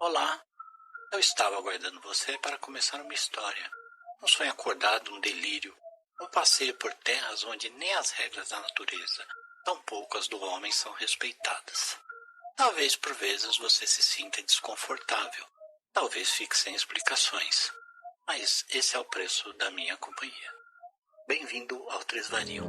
Olá, eu estava aguardando você para começar uma história. Um sonho acordado, um delírio. Um passeio por terras onde nem as regras da natureza, tampouco as do homem, são respeitadas. Talvez por vezes você se sinta desconfortável. Talvez fique sem explicações. Mas esse é o preço da minha companhia. Bem-vindo ao Tresvario.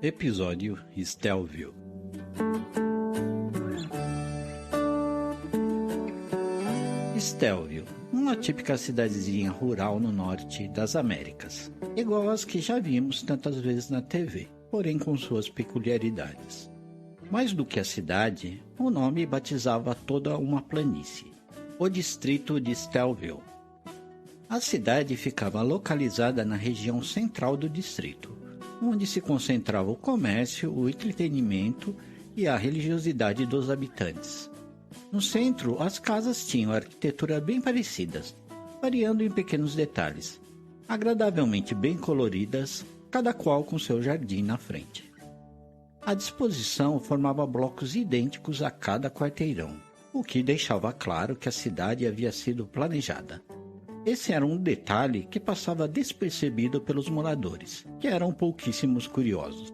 Episódio Stelvio. Stelvio, uma típica cidadezinha rural no norte das Américas, igual às que já vimos tantas vezes na TV, porém com suas peculiaridades. Mais do que a cidade, o nome batizava toda uma planície, o distrito de Stelvio. A cidade ficava localizada na região central do distrito, onde se concentrava o comércio, o entretenimento e a religiosidade dos habitantes. No centro, as casas tinham arquitetura bem parecidas, variando em pequenos detalhes, agradavelmente bem coloridas, cada qual com seu jardim na frente. A disposição formava blocos idênticos a cada quarteirão, o que deixava claro que a cidade havia sido planejada. Esse era um detalhe que passava despercebido pelos moradores, que eram pouquíssimos curiosos.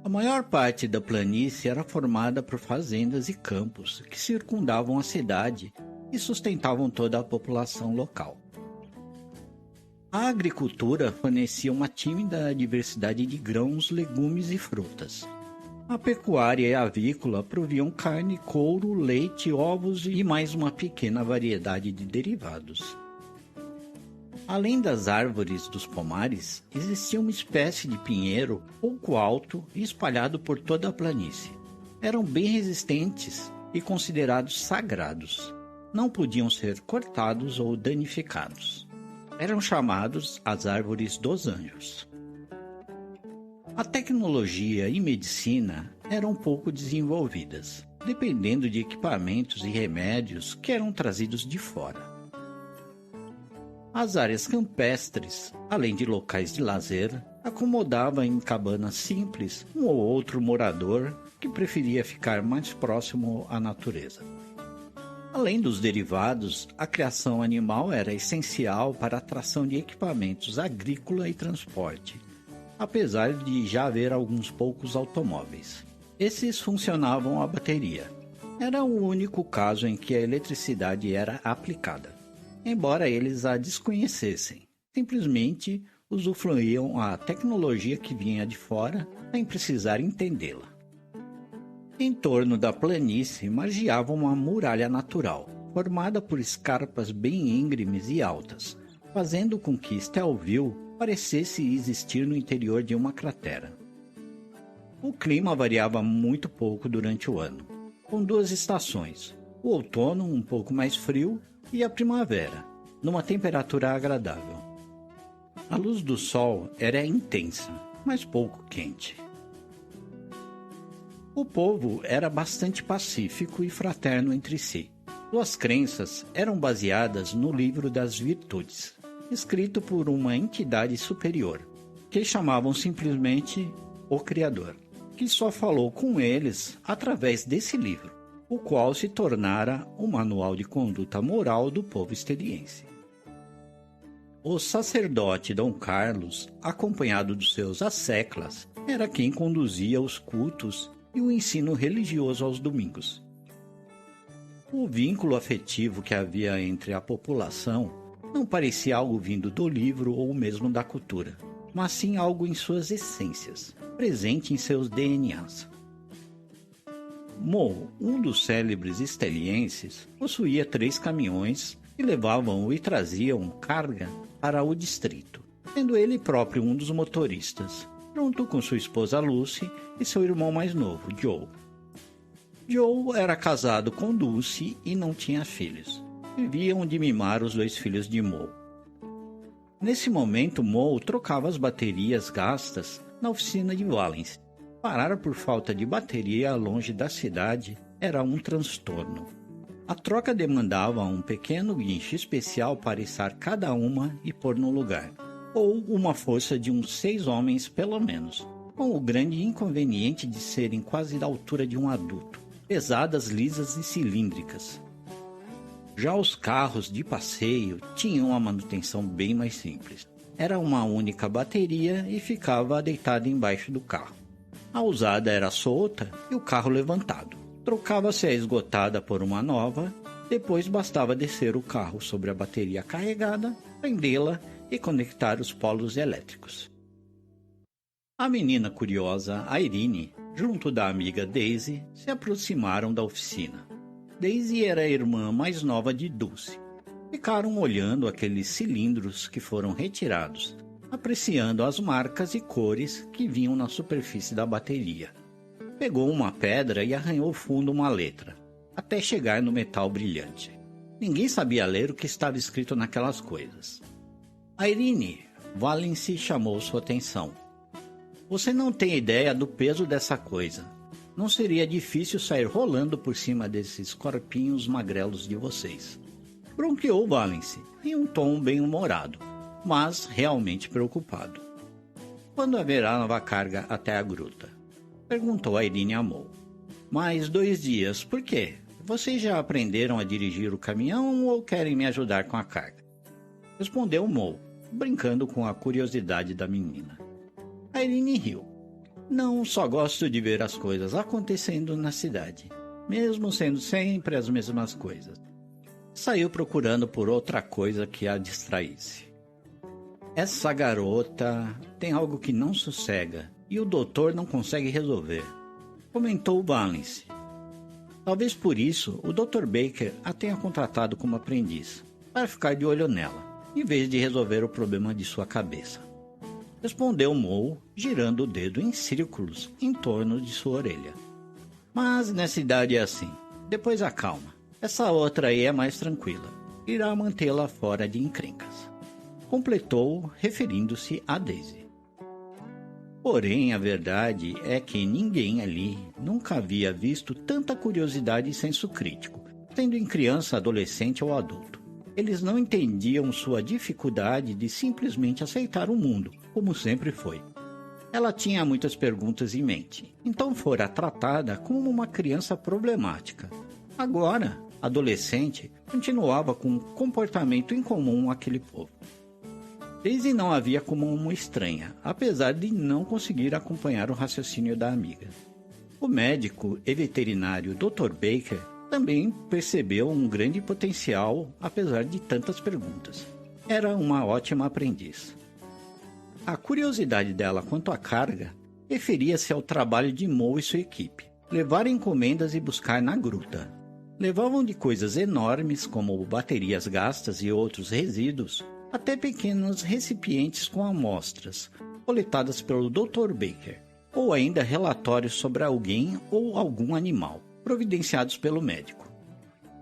A maior parte da planície era formada por fazendas e campos que circundavam a cidade e sustentavam toda a população local. A agricultura fornecia uma tímida diversidade de grãos, legumes e frutas. A pecuária e a avícola proviam carne, couro, leite, ovos e mais uma pequena variedade de derivados. Além das árvores dos pomares, existia uma espécie de pinheiro pouco alto e espalhado por toda a planície. Eram bem resistentes e considerados sagrados. Não podiam ser cortados ou danificados. Eram chamados as árvores dos anjos. A tecnologia e medicina eram pouco desenvolvidas, dependendo de equipamentos e remédios que eram trazidos de fora. As áreas campestres, além de locais de lazer, acomodavam em cabanas simples um ou outro morador que preferia ficar mais próximo à natureza. Além dos derivados, a criação animal era essencial para a atração de equipamentos agrícola e transporte, apesar de já haver alguns poucos automóveis. Esses funcionavam a bateria. Era o único caso em que a eletricidade era aplicada. Embora eles a desconhecessem, simplesmente usufruíam a tecnologia que vinha de fora sem precisar entendê-la. Em torno da planície margeava uma muralha natural, formada por escarpas bem íngremes e altas, fazendo com que Stelvio parecesse existir no interior de uma cratera. O clima variava muito pouco durante o ano, com duas estações, o outono um pouco mais frio e a primavera, numa temperatura agradável. A luz do sol era intensa, mas pouco quente. O povo era bastante pacífico e fraterno entre si. Suas crenças eram baseadas no livro das virtudes, escrito por uma entidade superior, que chamavam simplesmente o Criador, que só falou com eles através desse livro, o qual se tornara o manual de conduta moral do povo esteliense. O sacerdote Dom Carlos, acompanhado dos seus asseclas, era quem conduzia os cultos e o ensino religioso aos domingos. O vínculo afetivo que havia entre a população não parecia algo vindo do livro ou mesmo da cultura, mas sim algo em suas essências, presente em seus DNAs. Mo, um dos célebres estelienses, possuía 3 caminhões que levavam e traziam carga para o distrito, sendo ele próprio um dos motoristas, junto com sua esposa Lucy e seu irmão mais novo, Joe. Joe era casado com Dulce e não tinha filhos. Viviam de mimar os 2 filhos de Mo. Nesse momento, Mo trocava as baterias gastas na oficina de Valence. Parar por falta de bateria longe da cidade era um transtorno. A troca demandava um pequeno guincho especial para içar cada uma e pôr no lugar, ou uma força de uns 6 homens pelo menos, com o grande inconveniente de serem quase da altura de um adulto, pesadas, lisas e cilíndricas. Já os carros de passeio tinham uma manutenção bem mais simples. Era uma única bateria e ficava deitada embaixo do carro. A usada era solta e o carro levantado. Trocava-se a esgotada por uma nova, depois bastava descer o carro sobre a bateria carregada, prendê-la e conectar os polos elétricos. A menina curiosa, Irene, junto da amiga Daisy, se aproximaram da oficina. Daisy era a irmã mais nova de Dulce. Ficaram olhando aqueles cilindros que foram retirados, apreciando as marcas e cores que vinham na superfície da bateria. Pegou uma pedra e arranhou fundo uma letra, até chegar no metal brilhante. Ninguém sabia ler o que estava escrito naquelas coisas. Irene, Valence chamou sua atenção. Você não tem ideia do peso dessa coisa. Não seria difícil sair rolando por cima desses corpinhos magrelos de vocês. Bronqueou Valence, em um tom bem-humorado, mas realmente preocupado. Quando haverá nova carga até a gruta? Perguntou Irene a Mo. Mais 2 dias, por quê? Vocês já aprenderam a dirigir o caminhão ou querem me ajudar com a carga? Respondeu Mo, brincando com a curiosidade da menina. Irene riu. Não, só gosto de ver as coisas acontecendo na cidade, mesmo sendo sempre as mesmas coisas. Saiu procurando por outra coisa que a distraísse. Essa garota tem algo que não sossega e o doutor não consegue resolver, comentou Valence. Talvez por isso o Dr. Baker a tenha contratado como aprendiz, para ficar de olho nela, em vez de resolver o problema de sua cabeça. Respondeu Mo, girando o dedo em círculos em torno de sua orelha. Mas nessa idade é assim, depois acalma. Essa outra aí é mais tranquila, irá mantê-la fora de encrencas. Completou, referindo-se a Daisy. Porém, a verdade é que ninguém ali nunca havia visto tanta curiosidade e senso crítico, sendo em criança, adolescente ou adulto. Eles não entendiam sua dificuldade de simplesmente aceitar o mundo, como sempre foi. Ela tinha muitas perguntas em mente, então fora tratada como uma criança problemática. Agora, adolescente, continuava com um comportamento incomum àquele povo. Daisy não a via como uma estranha, apesar de não conseguir acompanhar o raciocínio da amiga. O médico e veterinário Dr. Baker também percebeu um grande potencial, apesar de tantas perguntas. Era uma ótima aprendiz. A curiosidade dela quanto à carga referia-se ao trabalho de Mo e sua equipe, levar encomendas e buscar na gruta. Levavam de coisas enormes, como baterias gastas e outros resíduos, até pequenos recipientes com amostras, coletadas pelo Dr. Baker, ou ainda relatórios sobre alguém ou algum animal, providenciados pelo médico.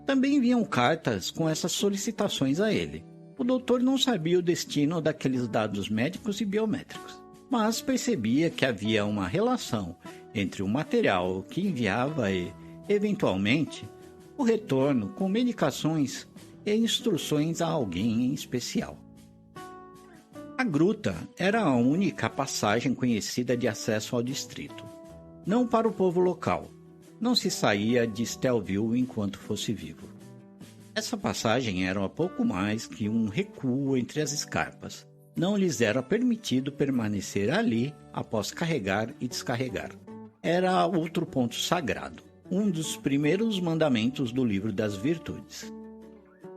Também vinham cartas com essas solicitações a ele. O doutor não sabia o destino daqueles dados médicos e biométricos, mas percebia que havia uma relação entre o material que enviava e, eventualmente, o retorno com medicações e instruções a alguém em especial. A gruta era a única passagem conhecida de acesso ao distrito. Não para o povo local. Não se saía de Stellville enquanto fosse vivo. Essa passagem era pouco mais que um recuo entre as escarpas. Não lhes era permitido permanecer ali após carregar e descarregar. Era outro ponto sagrado, um dos primeiros mandamentos do Livro das Virtudes.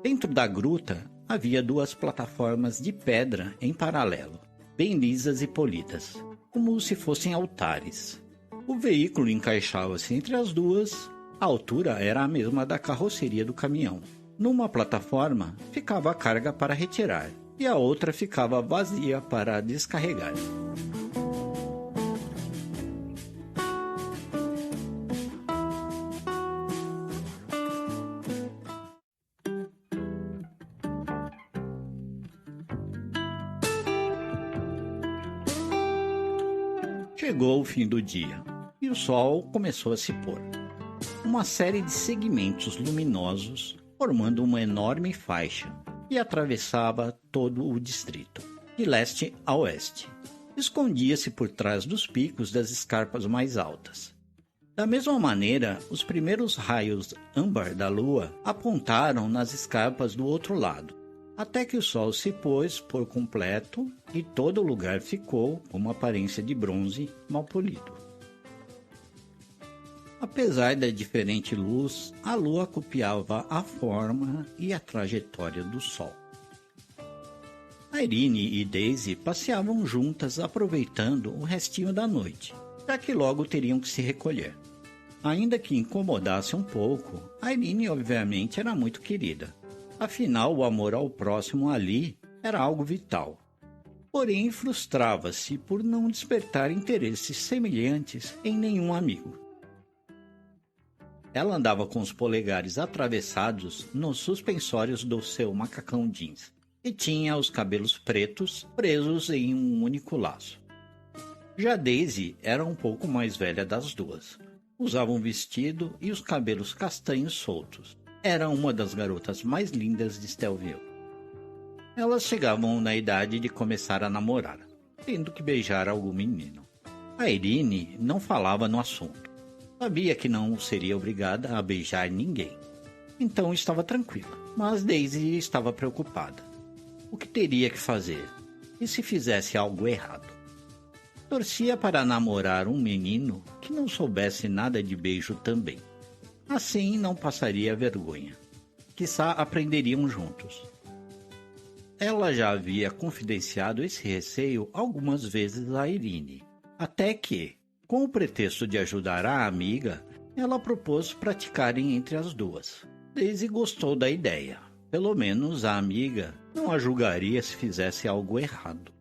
Dentro da gruta havia 2 plataformas de pedra em paralelo, bem lisas e polidas, como se fossem altares. O veículo encaixava-se entre as duas, a altura era a mesma da carroceria do caminhão. Numa plataforma ficava a carga para retirar, e a outra ficava vazia para descarregar. Chegou o fim do dia, e o sol começou a se pôr. uma série de segmentos luminosos formando uma enorme faixa que atravessava todo o distrito, de leste a oeste. Escondia-se por trás dos picos das escarpas mais altas. Da mesma maneira, os primeiros raios âmbar da lua apontaram nas escarpas do outro lado, até que o sol se pôs por completo e todo o lugar ficou com uma aparência de bronze mal polido. Apesar da diferente luz, a lua copiava a forma e a trajetória do sol. Irene e Daisy passeavam juntas aproveitando o restinho da noite, já que logo teriam que se recolher. Ainda que incomodasse um pouco, Irene obviamente era muito querida. Afinal, o amor ao próximo ali era algo vital. Porém, frustrava-se por não despertar interesses semelhantes em nenhum amigo. Ela andava com os polegares atravessados nos suspensórios do seu macacão jeans e tinha os cabelos pretos presos em um único laço. Já Daisy era um pouco mais velha das duas. Usava um vestido e os cabelos castanhos soltos. Era uma das garotas mais lindas de Stellville. Elas chegavam na idade de começar a namorar, tendo que beijar algum menino. A Irene não falava no assunto. Sabia que não seria obrigada a beijar ninguém. Então estava tranquila, mas Daisy estava preocupada. O que teria que fazer? E se fizesse algo errado? Torcia para namorar um menino que não soubesse nada de beijo também. Assim não passaria vergonha. Quiçá aprenderiam juntos. Ela já havia confidenciado esse receio algumas vezes a Irene, até que, com o pretexto de ajudar a amiga, ela propôs praticarem entre as duas. Daisy gostou da ideia. Pelo menos a amiga não a julgaria se fizesse algo errado.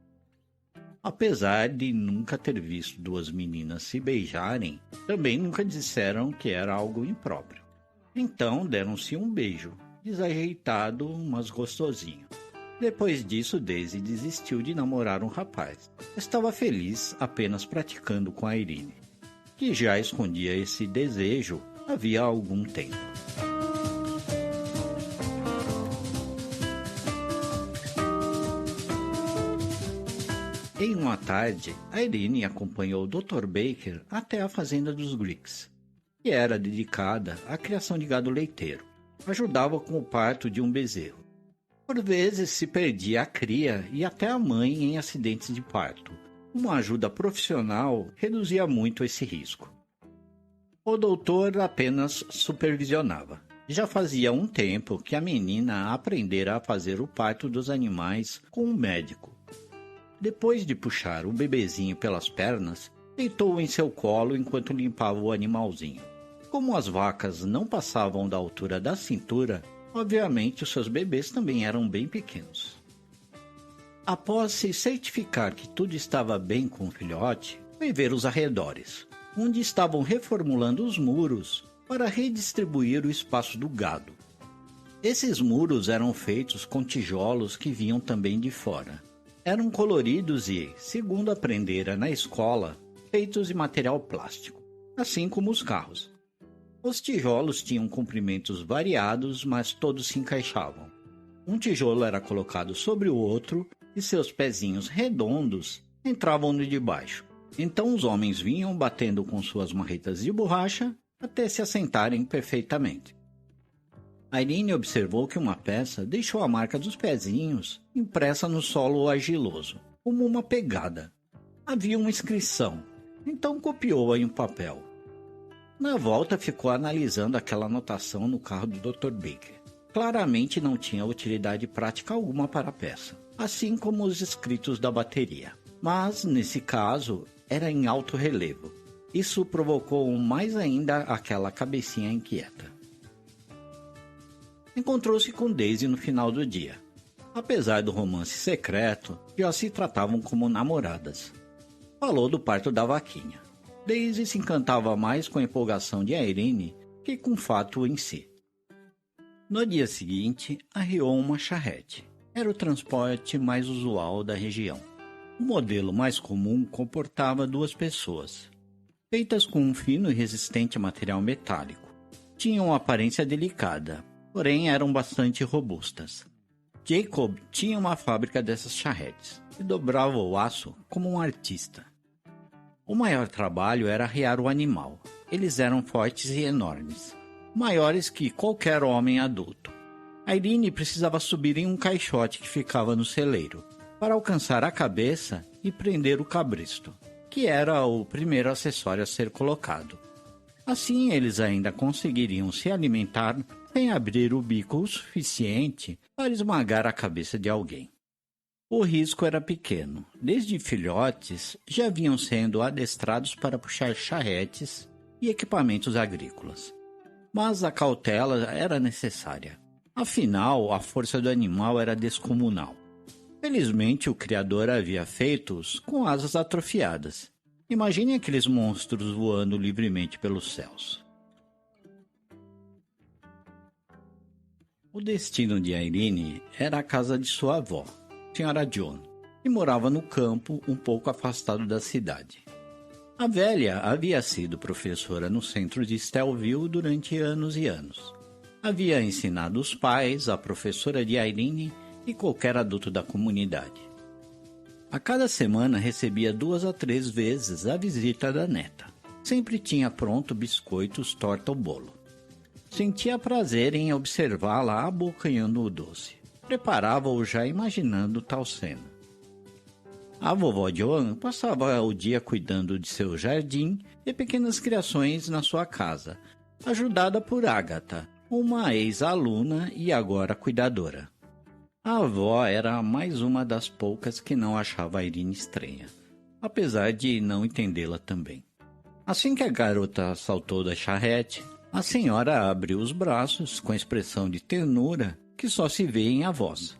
Apesar de nunca ter visto duas meninas se beijarem, também nunca disseram que era algo impróprio. Então deram-se um beijo, desajeitado, mas gostosinho. Depois disso, Daisy desistiu de namorar um rapaz. Estava feliz apenas praticando com a Irene, que já escondia esse desejo havia algum tempo. Em uma tarde, a Irene acompanhou o Dr. Baker até a fazenda dos Greeks, que era dedicada à criação de gado leiteiro. Ajudava com o parto de um bezerro. Por vezes se perdia a cria e até a mãe em acidentes de parto. Uma ajuda profissional reduzia muito esse risco. O doutor apenas supervisionava. Já fazia um tempo que a menina aprendera a fazer o parto dos animais com um médico. Depois de puxar o bebezinho pelas pernas, deitou-o em seu colo enquanto limpava o animalzinho. Como as vacas não passavam da altura da cintura, obviamente os seus bebês também eram bem pequenos. Após se certificar que tudo estava bem com o filhote, foi ver os arredores, onde estavam reformulando os muros para redistribuir o espaço do gado. Esses muros eram feitos com tijolos que vinham também de fora. Eram coloridos e, segundo aprendera na escola, feitos de material plástico, assim como os carros. Os tijolos tinham comprimentos variados, mas todos se encaixavam. Um tijolo era colocado sobre o outro e seus pezinhos redondos entravam no de baixo. Então os homens vinham batendo com suas marretas de borracha até se assentarem perfeitamente. Irene observou que uma peça deixou a marca dos pezinhos impressa no solo argiloso, como uma pegada. Havia uma inscrição, então copiou-a em um papel. Na volta ficou analisando aquela anotação no carro do Dr. Baker. Claramente não tinha utilidade prática alguma para a peça, assim como os escritos da bateria. Mas, nesse caso, era em alto relevo. Isso provocou mais ainda aquela cabecinha inquieta. Encontrou-se com Daisy no final do dia. Apesar do romance secreto, já se tratavam como namoradas. Falou do parto da vaquinha. Daisy se encantava mais com a empolgação de Irene que com o fato em si. No dia seguinte, arriou uma charrete. Era o transporte mais usual da região. O modelo mais comum comportava 2 pessoas, feitas com um fino e resistente material metálico. Tinham aparência delicada, porém eram bastante robustas. Jacob tinha uma fábrica dessas charretes e dobrava o aço como um artista. O maior trabalho era arriar o animal. Eles eram fortes e enormes, maiores que qualquer homem adulto. Irene precisava subir em um caixote que ficava no celeiro, para alcançar a cabeça e prender o cabresto, que era o primeiro acessório a ser colocado. Assim eles ainda conseguiriam se alimentar sem abrir o bico o suficiente para esmagar a cabeça de alguém. O risco era pequeno. Desde filhotes já vinham sendo adestrados para puxar charretes e equipamentos agrícolas. Mas a cautela era necessária. Afinal, a força do animal era descomunal. Felizmente, o criador havia feito-os com asas atrofiadas. Imagine aqueles monstros voando livremente pelos céus. O destino de Irene era a casa de sua avó, Sra. John, que morava no campo um pouco afastado da cidade. A velha havia sido professora no centro de Stellville durante anos e anos. Havia ensinado os pais, a professora de Irene e qualquer adulto da comunidade. A cada semana recebia 2 a 3 vezes a visita da neta. Sempre tinha pronto biscoitos, torta ou bolo. Sentia prazer em observá-la abocanhando o doce. Preparava-o já imaginando tal cena. A vovó Joan passava o dia cuidando de seu jardim e pequenas criações na sua casa, ajudada por Agatha, uma ex-aluna e agora cuidadora. A avó era mais uma das poucas que não achava a Irene estranha, apesar de não entendê-la também. Assim que a garota saltou da charrete, a senhora abriu os braços com expressão de ternura que só se vê em avós,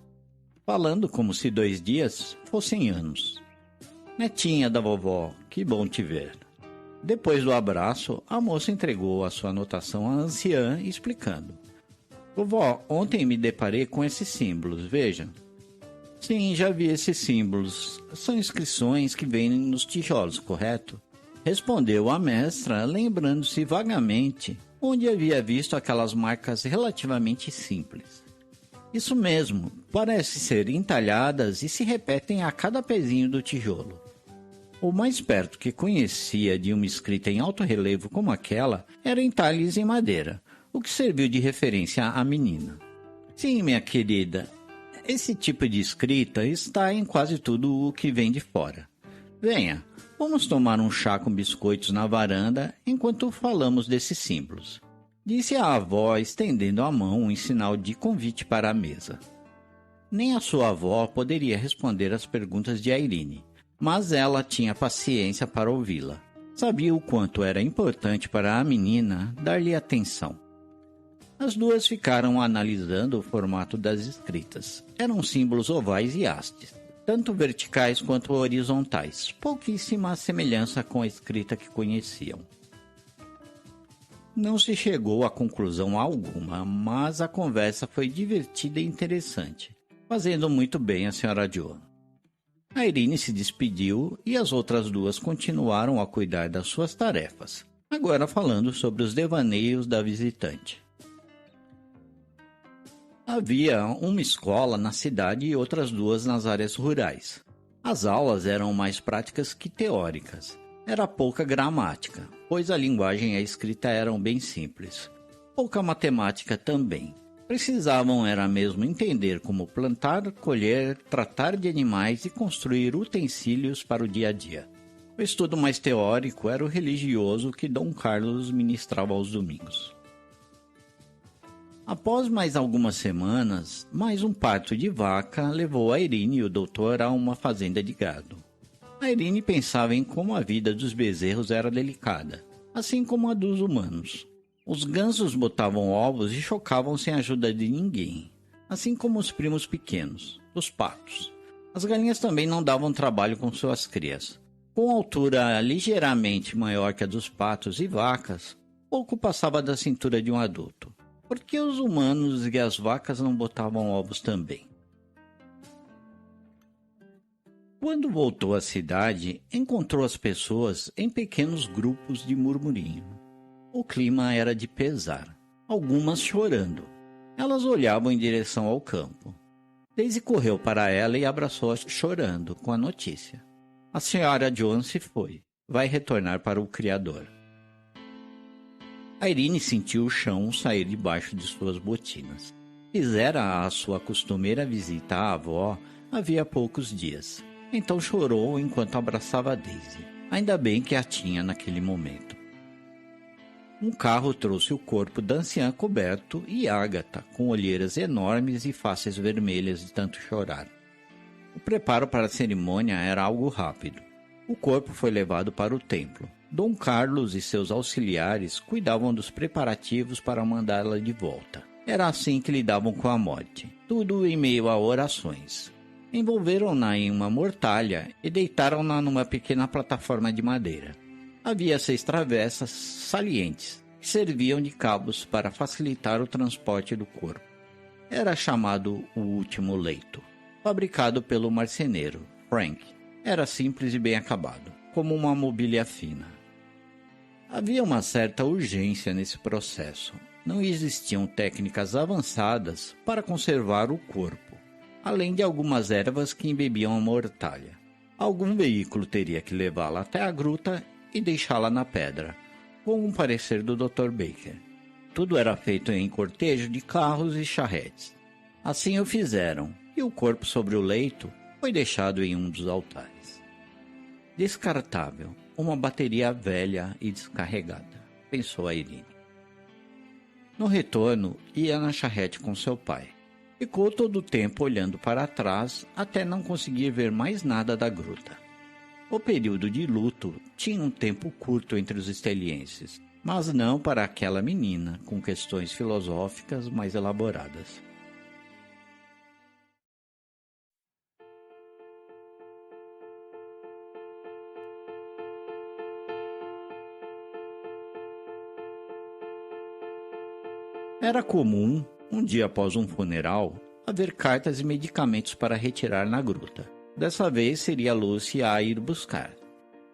falando como se 2 dias fossem anos. Netinha da vovó, que bom te ver. Depois do abraço, a moça entregou a sua anotação à anciã, explicando. Vovó, ontem me deparei com esses símbolos, veja. Sim, já vi esses símbolos. São inscrições que vêm nos tijolos, correto? Respondeu a mestra, lembrando-se vagamente onde havia visto aquelas marcas relativamente simples. Isso mesmo, parecem ser entalhadas e se repetem a cada pezinho do tijolo. O mais perto que conhecia de uma escrita em alto relevo como aquela era entalhes em madeira, o que serviu de referência à menina. Sim, minha querida, esse tipo de escrita está em quase tudo o que vem de fora. Venha, vamos tomar um chá com biscoitos na varanda enquanto falamos desses símbolos, disse a avó, estendendo a mão em sinal de convite para a mesa. Nem a sua avó poderia responder às perguntas de Irene, mas ela tinha paciência para ouvi-la. Sabia o quanto era importante para a menina dar-lhe atenção. As duas ficaram analisando o formato das escritas. Eram símbolos ovais e hastes, tanto verticais quanto horizontais, pouquíssima semelhança com a escrita que conheciam. Não se chegou a conclusão alguma, mas a conversa foi divertida e interessante, fazendo muito bem a Sra. Joan. A Irene se despediu e as outras duas continuaram a cuidar das suas tarefas, agora falando sobre os devaneios da visitante. Havia uma escola na cidade e outras 2 nas áreas rurais. As aulas eram mais práticas que teóricas. Era pouca gramática, pois a linguagem e a escrita eram bem simples. Pouca matemática também. Precisavam era mesmo entender como plantar, colher, tratar de animais e construir utensílios para o dia a dia. O estudo mais teórico era o religioso que Dom Carlos ministrava aos domingos. Após mais algumas semanas, mais um parto de vaca levou a Irene e o doutor a uma fazenda de gado. A Irene pensava em como a vida dos bezerros era delicada, assim como a dos humanos. Os gansos botavam ovos e chocavam sem a ajuda de ninguém, assim como os primos pequenos, os patos. As galinhas também não davam trabalho com suas crias. Com altura ligeiramente maior que a dos patos e vacas, pouco passava da cintura de um adulto. Por que os humanos e as vacas não botavam ovos também? Quando voltou à cidade, encontrou as pessoas em pequenos grupos de murmurinho. O clima era de pesar. algumas chorando. Elas olhavam em direção ao campo. Daisy correu para ela e abraçou-a chorando com a notícia. A senhora Jones se foi. Vai retornar para o criador. Irene sentiu o chão sair debaixo de suas botinas. Fizera a sua costumeira visita à avó havia poucos dias. Então chorou enquanto abraçava Daisy. Ainda bem que a tinha naquele momento. Um carro trouxe o corpo da anciã coberto e Agatha, com olheiras enormes e faces vermelhas de tanto chorar. O preparo para a cerimônia era algo rápido. O corpo foi levado para o templo. Dom Carlos e seus auxiliares cuidavam dos preparativos para mandá-la de volta. Era assim que lidavam com a morte, tudo em meio a orações. Envolveram-na em uma mortalha e deitaram-na numa pequena plataforma de madeira. Havia 6 travessas salientes, que serviam de cabos para facilitar o transporte do corpo. Era chamado o último leito, fabricado pelo marceneiro, Frank. Era simples e bem acabado, como uma mobília fina. Havia uma certa urgência nesse processo. Não existiam técnicas avançadas para conservar o corpo, além de algumas ervas que embebiam a mortalha. Algum veículo teria que levá-la até a gruta e deixá-la na pedra, com um parecer do Dr. Baker. Tudo era feito em cortejo de carros e charretes. Assim o fizeram, e o corpo sobre o leito foi deixado em um dos altares. Descartável, uma bateria velha e descarregada, pensou a Irene. No retorno, ia na charrete com seu pai. Ficou todo o tempo olhando para trás até não conseguir ver mais nada da gruta. O período de luto tinha um tempo curto entre os estelienses, mas não para aquela menina com questões filosóficas mais elaboradas. Era comum, um dia após um funeral, haver cartas e medicamentos para retirar na gruta. Dessa vez seria Lucy a ir buscar.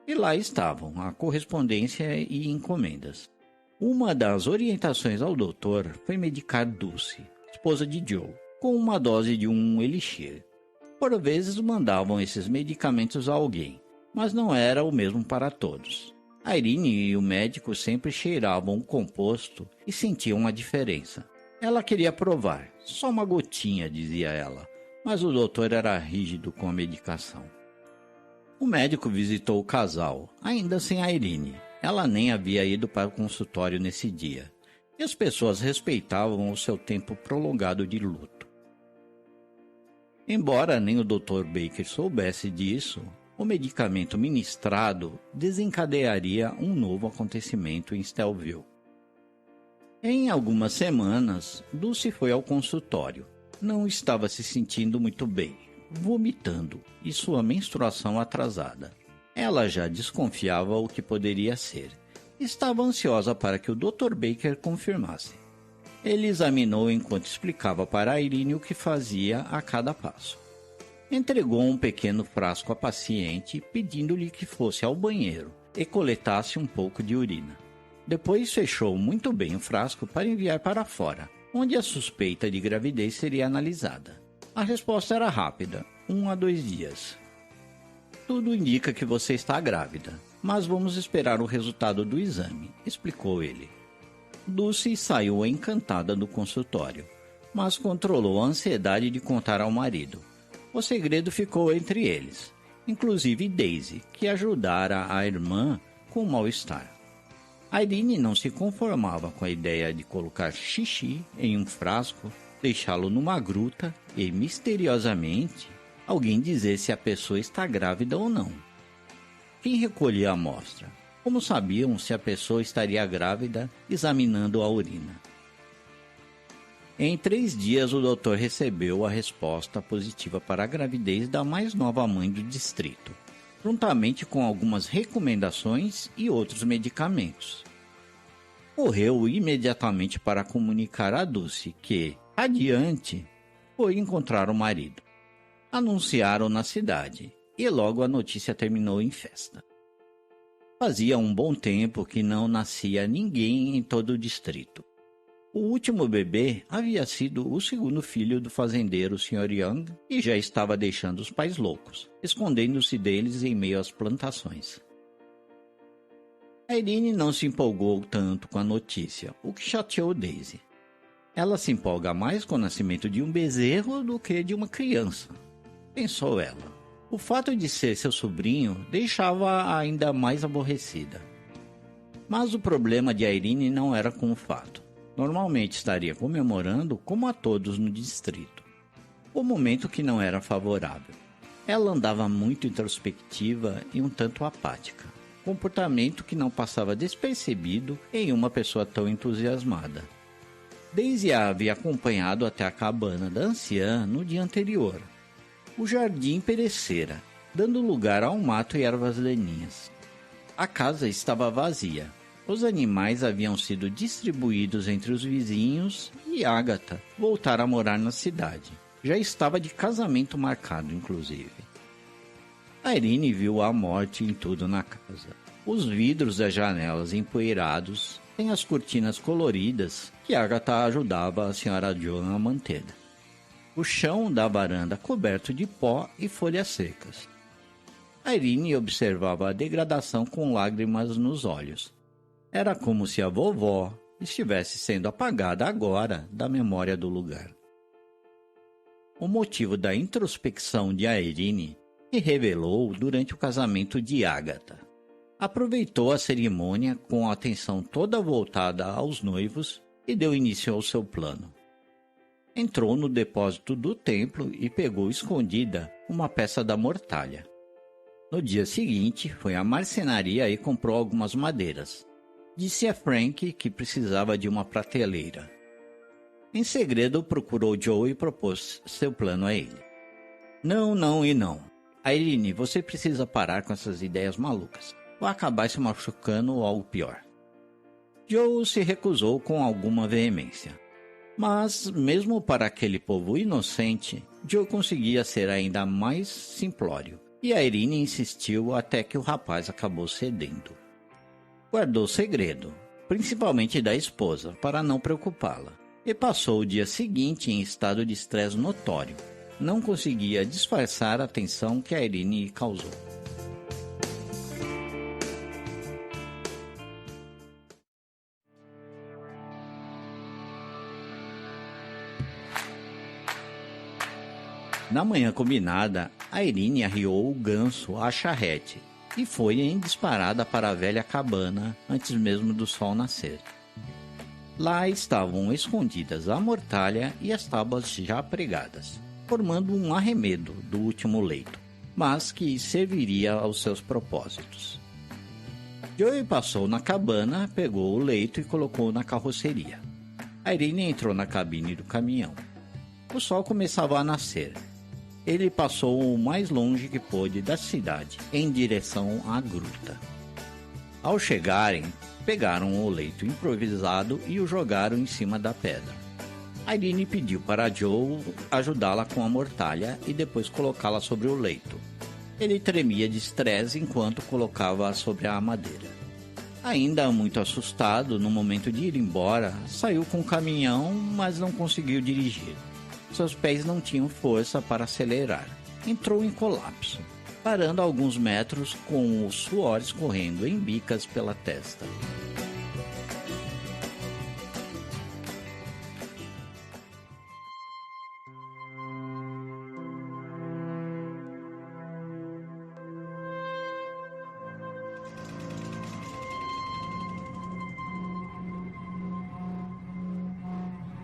E lá estavam a correspondência e encomendas. Uma das orientações ao doutor foi medicar Dulce, esposa de Joe, com uma dose de um elixir. Por vezes mandavam esses medicamentos a alguém, mas não era o mesmo para todos. A Irene e o médico sempre cheiravam o composto e sentiam a diferença. Ela queria provar, só uma gotinha, dizia ela, mas o doutor era rígido com a medicação. O médico visitou o casal, ainda sem a Irene. Ela nem havia ido para o consultório nesse dia, e as pessoas respeitavam o seu tempo prolongado de luto. Embora nem o Dr. Baker soubesse disso, o medicamento ministrado desencadearia um novo acontecimento em Stelville. Em algumas semanas, Dulce foi ao consultório. Não estava se sentindo muito bem, vomitando e sua menstruação atrasada. Ela já desconfiava o que poderia ser. Estava ansiosa para que o Dr. Baker confirmasse. Ele examinou enquanto explicava para a Irene o que fazia a cada passo. Entregou um pequeno frasco à paciente, pedindo-lhe que fosse ao banheiro e coletasse um pouco de urina. Depois fechou muito bem o frasco para enviar para fora, onde a suspeita de gravidez seria analisada. A resposta era rápida, 1 a 2 dias. Tudo indica que você está grávida, mas vamos esperar o resultado do exame, explicou ele. Dulce saiu encantada do consultório, mas controlou a ansiedade de contar ao marido. O segredo ficou entre eles, inclusive Daisy, que ajudara a irmã com o mal-estar. Irene não se conformava com a ideia de colocar xixi em um frasco, deixá-lo numa gruta e, misteriosamente, alguém dizer se a pessoa está grávida ou não. Quem recolhia a amostra? Como sabiam se a pessoa estaria grávida examinando a urina? Em 3 dias, o doutor recebeu a resposta positiva para a gravidez da mais nova mãe do distrito, juntamente com algumas recomendações e outros medicamentos. Correu imediatamente para comunicar a Dulce que, adiante, foi encontrar o marido. Anunciaram na cidade, e logo a notícia terminou em festa. Fazia um bom tempo que não nascia ninguém em todo o distrito. O último bebê havia sido o segundo filho do fazendeiro Sr. Young e já estava deixando os pais loucos, escondendo-se deles em meio às plantações. A Irene não se empolgou tanto com a notícia, o que chateou Daisy. Ela se empolga mais com o nascimento de um bezerro do que de uma criança, pensou ela. O fato de ser seu sobrinho deixava-a ainda mais aborrecida. Mas o problema de Irene não era com o fato. Normalmente estaria comemorando como a todos no distrito. O momento que não era favorável. Ela andava muito introspectiva e um tanto apática. Comportamento que não passava despercebido em uma pessoa tão entusiasmada. Daisy a havia acompanhado até a cabana da anciã no dia anterior. O jardim perecera, dando lugar a um mato e ervas daninhas. A casa estava vazia. Os animais haviam sido distribuídos entre os vizinhos e Agatha voltara a morar na cidade. Já estava de casamento marcado, inclusive. A Irene viu a morte em tudo na casa. Os vidros das janelas empoeirados, sem as cortinas coloridas que Agatha ajudava a Sra. Joan a manter. O chão da varanda coberto de pó e folhas secas. A Irene observava a degradação com lágrimas nos olhos. Era como se a vovó estivesse sendo apagada agora da memória do lugar. O motivo da introspecção de Irene se revelou durante o casamento de Agatha. Aproveitou a cerimônia com a atenção toda voltada aos noivos e deu início ao seu plano. Entrou no depósito do templo e pegou escondida uma peça da mortalha. No dia seguinte, foi à marcenaria e comprou algumas madeiras. Disse a Frank que precisava de uma prateleira. Em segredo, procurou Joe e propôs seu plano a ele. Não, não e não. Irene, você precisa parar com essas ideias malucas. Vai acabar se machucando ou algo pior. Joe se recusou com alguma veemência. Mas, mesmo para aquele povo inocente, Joe conseguia ser ainda mais simplório. E a Irene insistiu até que o rapaz acabou cedendo. Guardou segredo, principalmente da esposa, para não preocupá-la, e passou o dia seguinte em estado de estresse notório. Não conseguia disfarçar a tensão que a Irene causou. Na manhã combinada, a Irene arriou o ganso à charrete e foi em disparada para a velha cabana antes mesmo do sol nascer. Lá estavam escondidas a mortalha e as tábuas já pregadas, formando um arremedo do último leito, mas que serviria aos seus propósitos. Joey passou na cabana, pegou o leito e colocou na carroceria. A Irene entrou na cabine do caminhão. O sol começava a nascer. Ele passou o mais longe que pôde da cidade, em direção à gruta. Ao chegarem, pegaram o leito improvisado e o jogaram em cima da pedra. Irene pediu para Joe ajudá-la com a mortalha e depois colocá-la sobre o leito. Ele tremia de estresse enquanto colocava-a sobre a madeira. Ainda muito assustado, no momento de ir embora, saiu com o caminhão, mas não conseguiu dirigir. Seus pés não tinham força para acelerar. Entrou em colapso, parando a alguns metros com o suor escorrendo em bicas pela testa.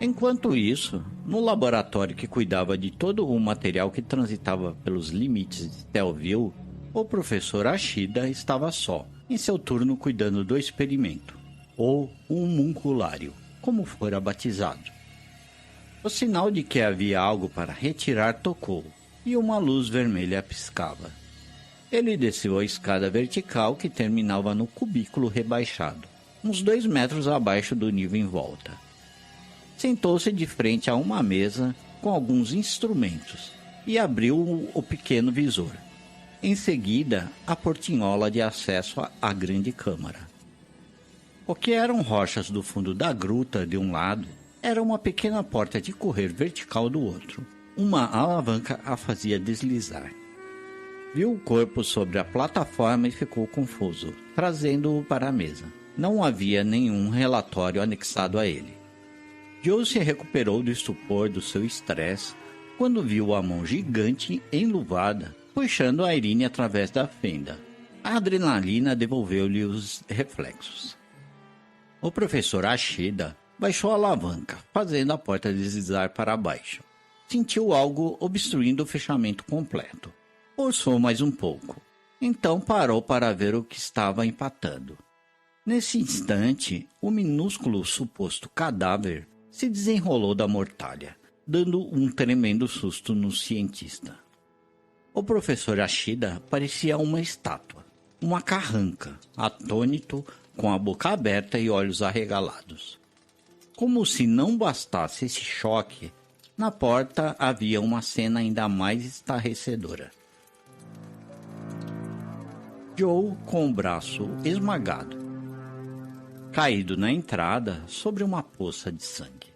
Enquanto isso, no laboratório que cuidava de todo o material que transitava pelos limites de Tellville, o professor Ashida estava só, em seu turno cuidando do experimento, ou homunculário, como fora batizado. O sinal de que havia algo para retirar tocou, e uma luz vermelha piscava. Ele desceu a escada vertical que terminava no cubículo rebaixado, uns 2 metros abaixo do nível em volta. Sentou-se de frente a uma mesa com alguns instrumentos e abriu o pequeno visor. Em seguida, a portinhola de acesso à grande câmara. O que eram rochas do fundo da gruta de um lado Era uma pequena porta de correr vertical do outro. Uma alavanca a fazia deslizar. Viu o corpo sobre a plataforma e ficou confuso, trazendo-o para a mesa. Não havia nenhum relatório anexado a ele. Joe se recuperou do estupor do seu estresse quando viu a mão gigante enluvada puxando a Irene através da fenda. A adrenalina devolveu-lhe os reflexos. O professor Ashida baixou a alavanca, fazendo a porta deslizar para baixo. Sentiu algo obstruindo o fechamento completo. Forçou mais um pouco. Então parou para ver o que estava empatando. Nesse instante, o minúsculo suposto cadáver se desenrolou da mortalha, dando um tremendo susto no cientista. O professor Ashida parecia uma estátua, uma carranca, atônito, com a boca aberta e olhos arregalados. Como se não bastasse esse choque, na porta havia uma cena ainda mais estarrecedora. Joe com o braço esmagado, caído na entrada sobre uma poça de sangue.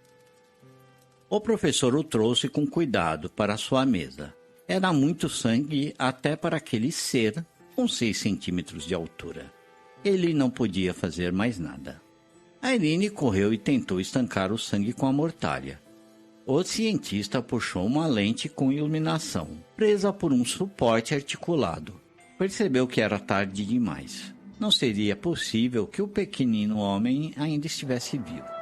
O professor o trouxe com cuidado para sua mesa. Era muito sangue até para aquele ser com 6 centímetros de altura. Ele não podia fazer mais nada. A Irene correu e tentou estancar o sangue com a mortalha. O cientista puxou uma lente com iluminação, presa por um suporte articulado. Percebeu que era tarde demais. Não seria possível que o pequenino homem ainda estivesse vivo.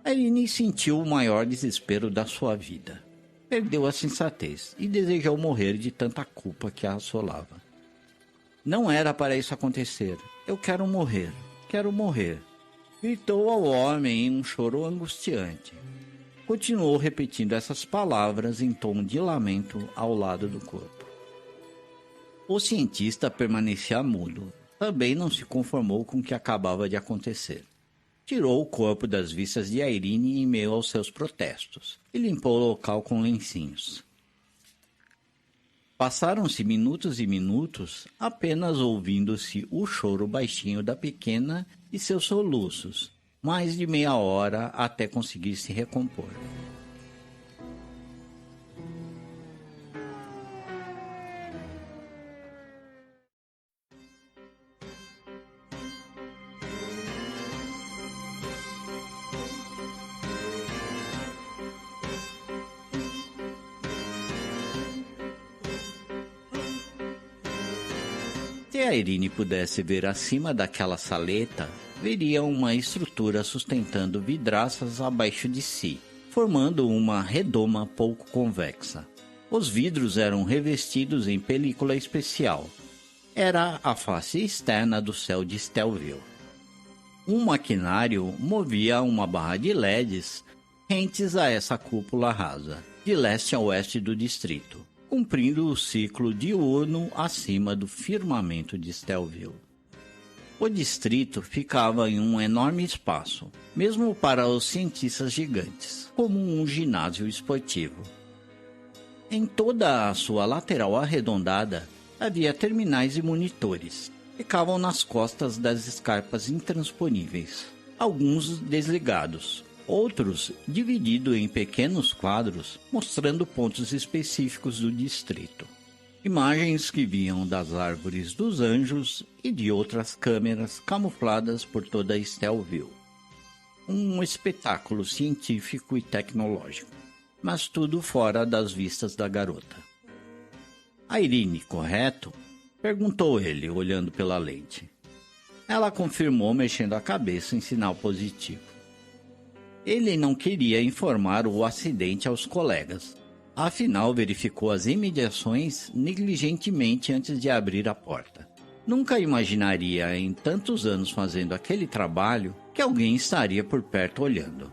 A Irene sentiu o maior desespero da sua vida. Perdeu a sensatez e desejou morrer de tanta culpa que a assolava. Não era para isso acontecer. Eu quero morrer. Quero morrer. Gritou ao homem em um choro angustiante. Continuou repetindo essas palavras em tom de lamento ao lado do corpo. O cientista permanecia mudo. Também não se conformou com o que acabava de acontecer. Tirou o corpo das vistas de Irene em meio aos seus protestos e limpou o local com lencinhos. Passaram-se minutos e minutos, apenas ouvindo-se o choro baixinho da pequena e seus soluços, mais de meia hora até conseguir se recompor. Se a Irene pudesse ver acima daquela saleta, veria uma estrutura sustentando vidraças abaixo de si, formando uma redoma pouco convexa. Os vidros eram revestidos em película especial. Era a face externa do céu de Stellville. Um maquinário movia uma barra de LEDs rentes a essa cúpula rasa, de leste a oeste do distrito, cumprindo o ciclo diurno acima do firmamento de Stellville. O distrito ficava em um enorme espaço, mesmo para os cientistas gigantes, como um ginásio esportivo. Em toda a sua lateral arredondada, havia terminais e monitores. Ficavam nas costas das escarpas intransponíveis, alguns desligados, outros divididos em pequenos quadros mostrando pontos específicos do distrito. Imagens que vinham das árvores dos anjos e de outras câmeras camufladas por toda Stellville. Um espetáculo científico e tecnológico, mas tudo fora das vistas da garota. A Irene, correto? Perguntou ele, olhando pela lente. Ela confirmou, mexendo a cabeça em sinal positivo. Ele não queria informar o acidente aos colegas. Afinal, verificou as imediações negligentemente antes de abrir a porta. Nunca imaginaria, em tantos anos fazendo aquele trabalho, que alguém estaria por perto olhando.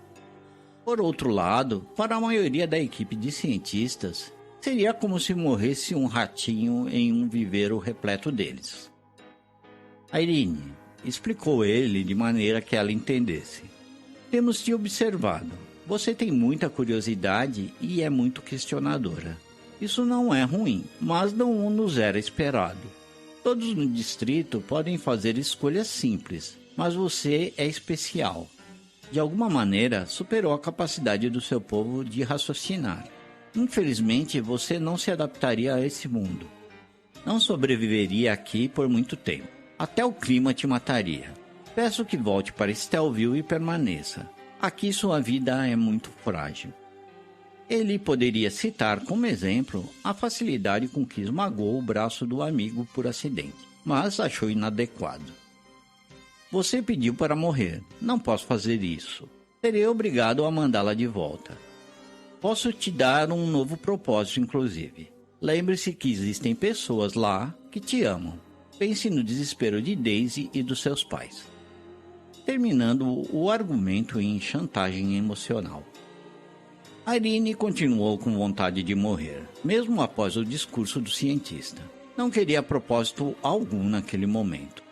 Por outro lado, para a maioria da equipe de cientistas, seria como se morresse um ratinho em um viveiro repleto deles. Irene, explicou ele de maneira que ela entendesse. Temos te observado. Você tem muita curiosidade e é muito questionadora. Isso não é ruim, mas não nos era esperado. Todos no distrito podem fazer escolhas simples, mas você é especial. De alguma maneira, superou a capacidade do seu povo de raciocinar. Infelizmente, você não se adaptaria a esse mundo. Não sobreviveria aqui por muito tempo. Até o clima te mataria. Peço que volte para Stellville e permaneça. Aqui sua vida é muito frágil. Ele poderia citar como exemplo a facilidade com que esmagou o braço do amigo por acidente, mas achou inadequado. Você pediu para morrer. Não posso fazer isso. Serei obrigado a mandá-la de volta. Posso te dar um novo propósito, inclusive. Lembre-se que existem pessoas lá que te amam. Pense no desespero de Daisy e dos seus pais. Terminando o argumento em chantagem emocional. Irene continuou com vontade de morrer, mesmo após o discurso do cientista. Não queria propósito algum naquele momento.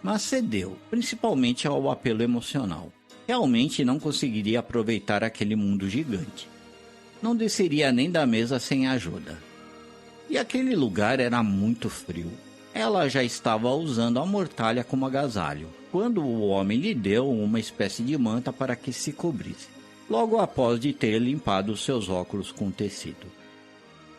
Mas cedeu, principalmente ao apelo emocional. Realmente não conseguiria aproveitar aquele mundo gigante. Não desceria nem da mesa sem ajuda. E aquele lugar era muito frio. Ela já estava usando a mortalha como agasalho, quando o homem lhe deu uma espécie de manta para que se cobrisse, logo após de ter limpado seus óculos com tecido.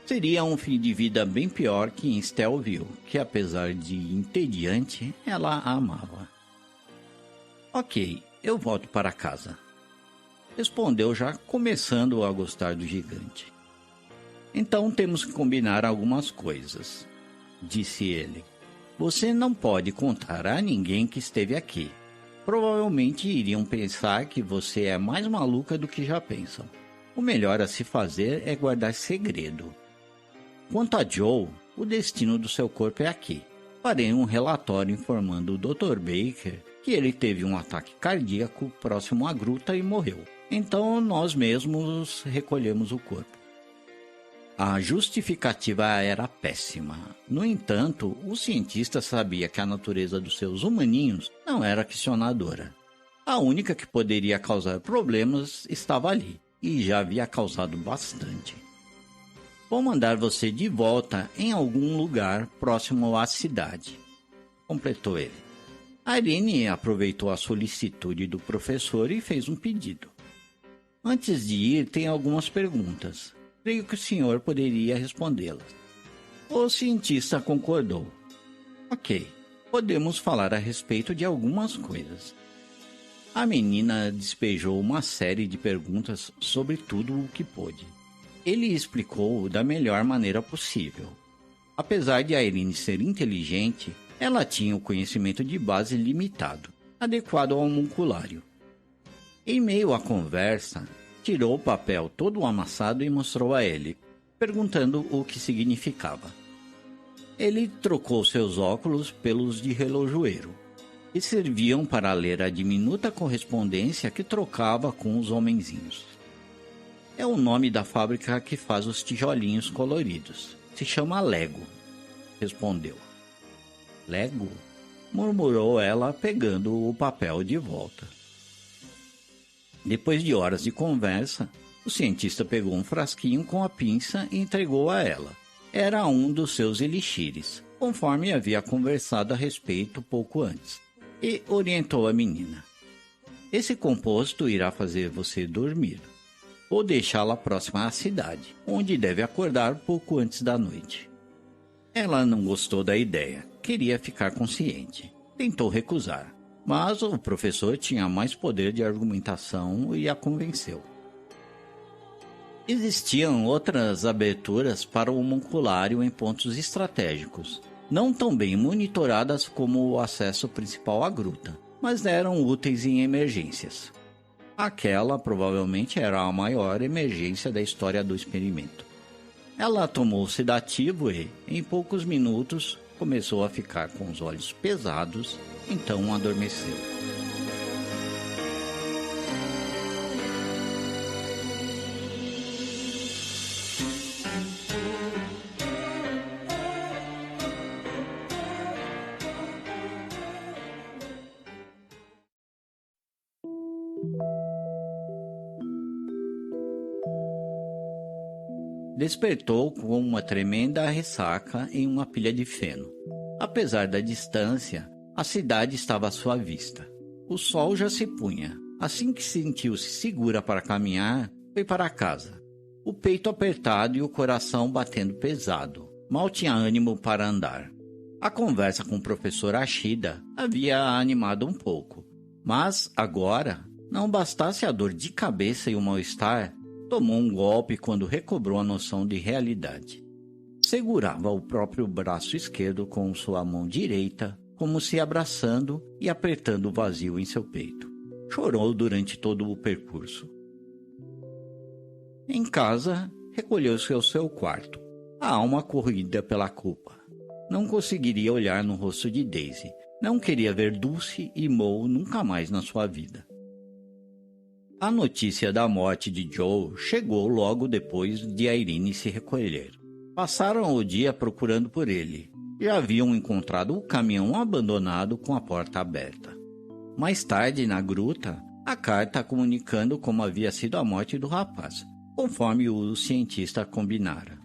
Seria um fim de vida bem pior que em Stellville, que apesar de entediante, ela a amava. Ok, eu volto para casa. Respondeu já começando a gostar do gigante. Então temos que combinar algumas coisas, disse ele. Você não pode contar a ninguém que esteve aqui. Provavelmente iriam pensar que você é mais maluca do que já pensam. O melhor a se fazer é guardar segredo. Quanto a Joe, o destino do seu corpo é aqui. Farei um relatório informando o Dr. Baker que ele teve um ataque cardíaco próximo à gruta e morreu. Então nós mesmos recolhemos o corpo. A justificativa era péssima. No entanto, o cientista sabia que a natureza dos seus humaninhos não era questionadora. A única que poderia causar problemas estava ali, e já havia causado bastante. Vou mandar você de volta em algum lugar próximo à cidade, completou ele. Irene aproveitou a solicitude do professor e fez um pedido. Antes de ir, tem algumas perguntas. Creio que o senhor poderia respondê-las. O cientista concordou. Ok, podemos falar a respeito de algumas coisas. A menina despejou uma série de perguntas sobre tudo o que pôde. Ele explicou da melhor maneira possível. Apesar de Irene ser inteligente, ela tinha o conhecimento de base limitado, adequado ao homunculário. Em meio à conversa, tirou o papel todo amassado e mostrou a ele, perguntando o que significava. Ele trocou seus óculos pelos de relojoeiro, que serviam para ler a diminuta correspondência que trocava com os homenzinhos. É o nome da fábrica que faz os tijolinhos coloridos. Se chama Lego, respondeu. Lego? Murmurou ela, pegando o papel de volta. Depois de horas de conversa, o cientista pegou um frasquinho com a pinça e entregou a ela. Era um dos seus elixires, conforme havia conversado a respeito pouco antes, e orientou a menina. Esse composto irá fazer você dormir. Vou deixá-la próxima à cidade, onde deve acordar pouco antes da noite. Ela não gostou da ideia, queria ficar consciente. Tentou recusar, mas o professor tinha mais poder de argumentação e a convenceu. Existiam outras aberturas para o homunculário em pontos estratégicos, não tão bem monitoradas como o acesso principal à gruta, mas eram úteis em emergências. Aquela provavelmente era a maior emergência da história do experimento. Ela tomou o sedativo e, em poucos minutos, começou a ficar com os olhos pesados, então adormeceu. Despertou com uma tremenda ressaca em uma pilha de feno. Apesar da distância, a cidade estava à sua vista. O sol já se punha. Assim que sentiu-se segura para caminhar, foi para casa. O peito apertado e o coração batendo pesado. Mal tinha ânimo para andar. A conversa com o professor Ashida havia a animado um pouco. Mas, agora, não bastasse a dor de cabeça e o mal-estar, tomou um golpe quando recobrou a noção de realidade. Segurava o próprio braço esquerdo com sua mão direita, como se abraçando e apertando o vazio em seu peito. Chorou durante todo o percurso. Em casa, recolheu-se ao seu quarto, a alma corroída pela culpa. Não conseguiria olhar no rosto de Daisy. Não queria ver Dulce e Mo nunca mais na sua vida. A notícia da morte de Joe chegou logo depois de Irene se recolher. Passaram o dia procurando por ele. Já haviam encontrado o caminhão abandonado com a porta aberta. Mais tarde, na gruta, a carta comunicando como havia sido a morte do rapaz, conforme o cientista combinara.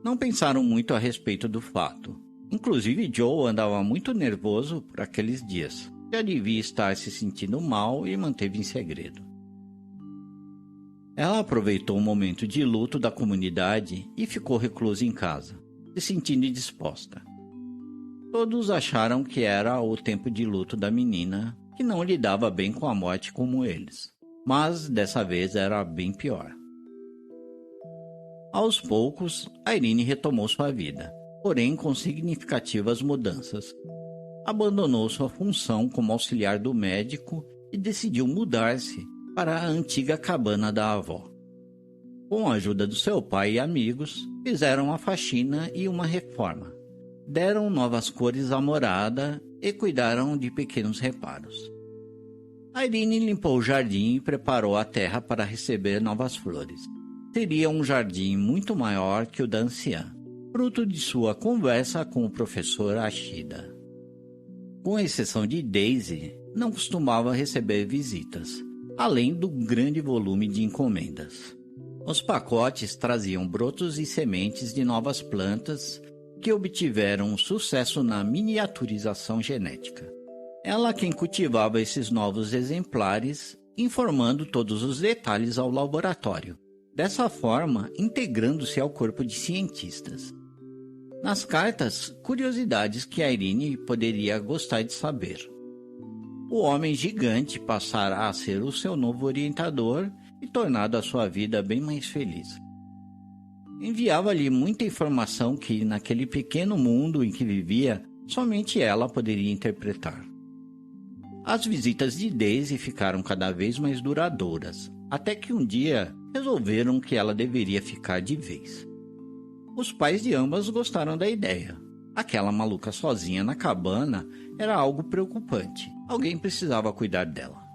Não pensaram muito a respeito do fato. Inclusive, Joe andava muito nervoso por aqueles dias. Já devia estar se sentindo mal e manteve em segredo. Ela aproveitou o momento de luto da comunidade e ficou reclusa em casa, se sentindo indisposta. Todos acharam que era o tempo de luto da menina, que não lidava bem com a morte como eles. Mas dessa vez era bem pior. Aos poucos, Irene retomou sua vida, porém com significativas mudanças. Abandonou sua função como auxiliar do médico e decidiu mudar-se para a antiga cabana da avó. Com a ajuda do seu pai e amigos, fizeram a faxina e uma reforma. Deram novas cores à morada e cuidaram de pequenos reparos. Irene limpou o jardim e preparou a terra para receber novas flores. Seria um jardim muito maior que o da anciã, fruto de sua conversa com o professor Ashida. Com exceção de Daisy, não costumava receber visitas, além do grande volume de encomendas. Os pacotes traziam brotos e sementes de novas plantas que obtiveram sucesso na miniaturização genética. Ela quem cultivava esses novos exemplares, informando todos os detalhes ao laboratório, dessa forma integrando-se ao corpo de cientistas. Nas cartas, curiosidades que a Irene poderia gostar de saber. O homem gigante passará a ser o seu novo orientador e tornado a sua vida bem mais feliz. Enviava-lhe muita informação que, naquele pequeno mundo em que vivia, somente ela poderia interpretar. As visitas de Daisy ficaram cada vez mais duradouras, até que um dia resolveram que ela deveria ficar de vez. Os pais de ambas gostaram da ideia. Aquela maluca sozinha na cabana era algo preocupante. Alguém precisava cuidar dela.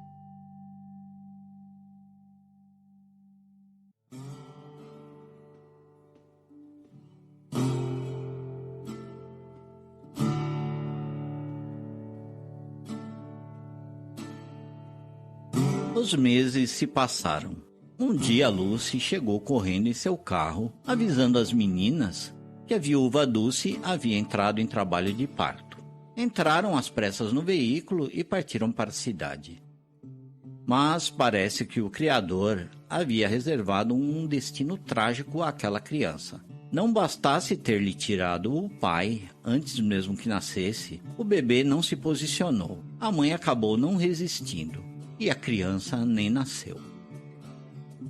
Os meses se passaram. Um dia Lucy chegou correndo em seu carro, avisando as meninas que a viúva Dulce havia entrado em trabalho de parto. Entraram às pressas no veículo e partiram para a cidade. Mas parece que o Criador havia reservado um destino trágico àquela criança. Não bastasse ter-lhe tirado o pai antes mesmo que nascesse, o bebê não se posicionou. A mãe acabou não resistindo e a criança nem nasceu.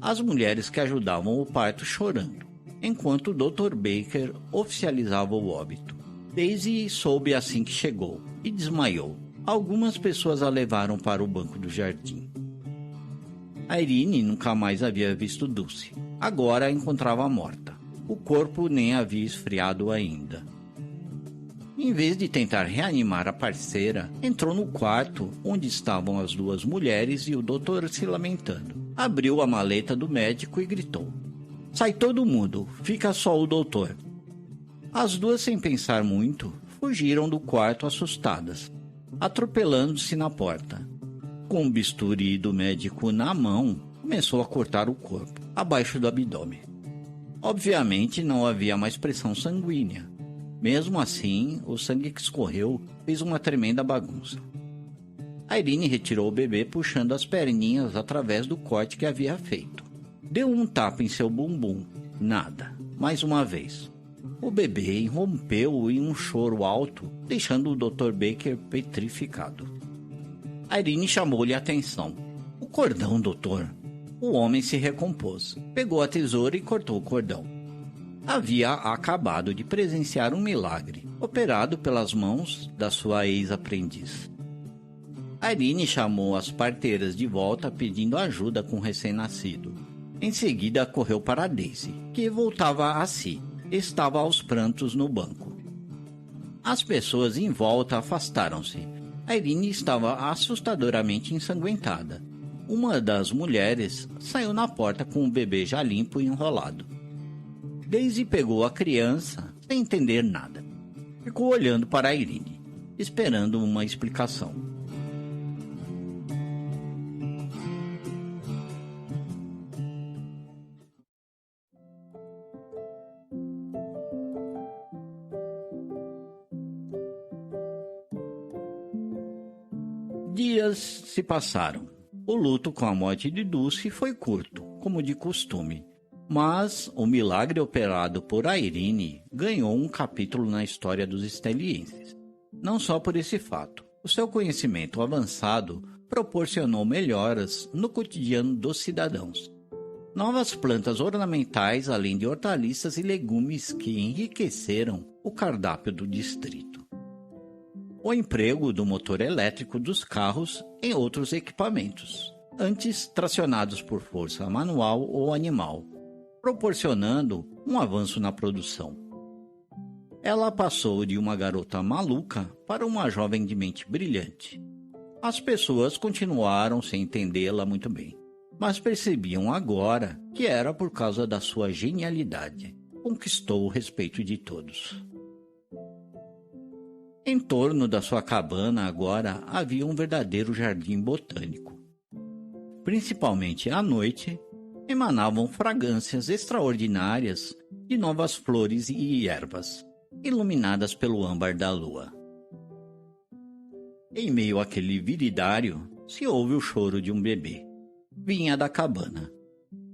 As mulheres que ajudavam o parto chorando, enquanto o Dr. Baker oficializava o óbito. Daisy soube assim que chegou e desmaiou. Algumas pessoas a levaram para o banco do jardim. Irene nunca mais havia visto Dulce. Agora a encontrava morta. O corpo nem havia esfriado ainda. Em vez de tentar reanimar a parceira, entrou no quarto onde estavam as duas mulheres e o doutor se lamentando. Abriu a maleta do médico e gritou: "Sai todo mundo, fica só o doutor." As duas, sem pensar muito, fugiram do quarto assustadas, atropelando-se na porta. Com o bisturi do médico na mão, começou a cortar o corpo, abaixo do abdômen. Obviamente não havia mais pressão sanguínea. Mesmo assim, o sangue que escorreu fez uma tremenda bagunça. A Irene retirou o bebê puxando as perninhas através do corte que havia feito. Deu um tapa em seu bumbum. Nada. Mais uma vez. O bebê irrompeu em um choro alto, deixando o Dr. Baker petrificado. A Irene chamou-lhe a atenção. O cordão, doutor. O homem se recompôs. Pegou a tesoura e cortou o cordão. Havia acabado de presenciar um milagre, operado pelas mãos da sua ex-aprendiz. A Irene chamou as parteiras de volta pedindo ajuda com o recém-nascido. Em seguida, correu para Daisy, que voltava a si. Estava aos prantos no banco. As pessoas em volta afastaram-se. A Irene estava assustadoramente ensanguentada. Uma das mulheres saiu na porta com o bebê já limpo e enrolado. Daisy pegou a criança sem entender nada. Ficou olhando para a Irene, esperando uma explicação. Dias se passaram. O luto com a morte de Dulce foi curto, como de costume. Mas o milagre operado por Irene ganhou um capítulo na história dos estelienses. Não só por esse fato. O seu conhecimento avançado proporcionou melhoras no cotidiano dos cidadãos. Novas plantas ornamentais, além de hortaliças e legumes que enriqueceram o cardápio do distrito. O emprego do motor elétrico dos carros em outros equipamentos, antes tracionados por força manual ou animal, proporcionando um avanço na produção. Ela passou de uma garota maluca para uma jovem de mente brilhante. As pessoas continuaram sem entendê-la muito bem, mas percebiam agora que era por causa da sua genialidade. Conquistou o respeito de todos. Em torno da sua cabana agora havia um verdadeiro jardim botânico. Principalmente à noite, emanavam fragrâncias extraordinárias de novas flores e ervas, iluminadas pelo âmbar da lua. Em meio àquele viridário, se ouve o choro de um bebê. Vinha da cabana.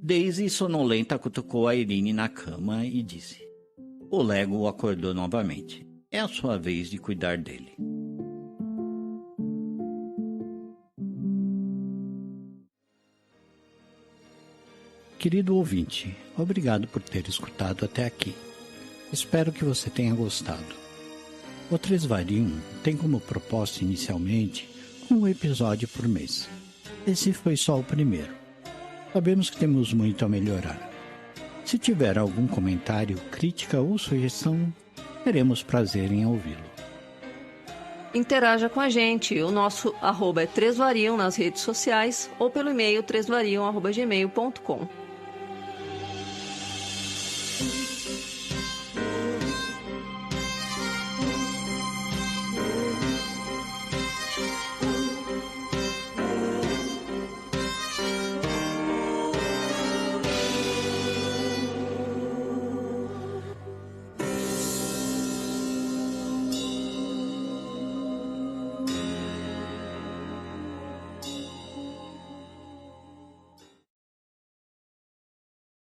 Daisy, sonolenta, cutucou a Irene na cama e disse: "O Lego o acordou novamente. É a sua vez de cuidar dele." Querido ouvinte, obrigado por ter escutado até aqui. Espero que você tenha gostado. O Tresvarium tem como proposta inicialmente um episódio por mês. Esse foi só o primeiro. Sabemos que temos muito a melhorar. Se tiver algum comentário, crítica ou sugestão, teremos prazer em ouvi-lo. Interaja com a gente. O nosso @ é Tresvarium nas redes sociais ou pelo e-mail tresvarium@gmail.com.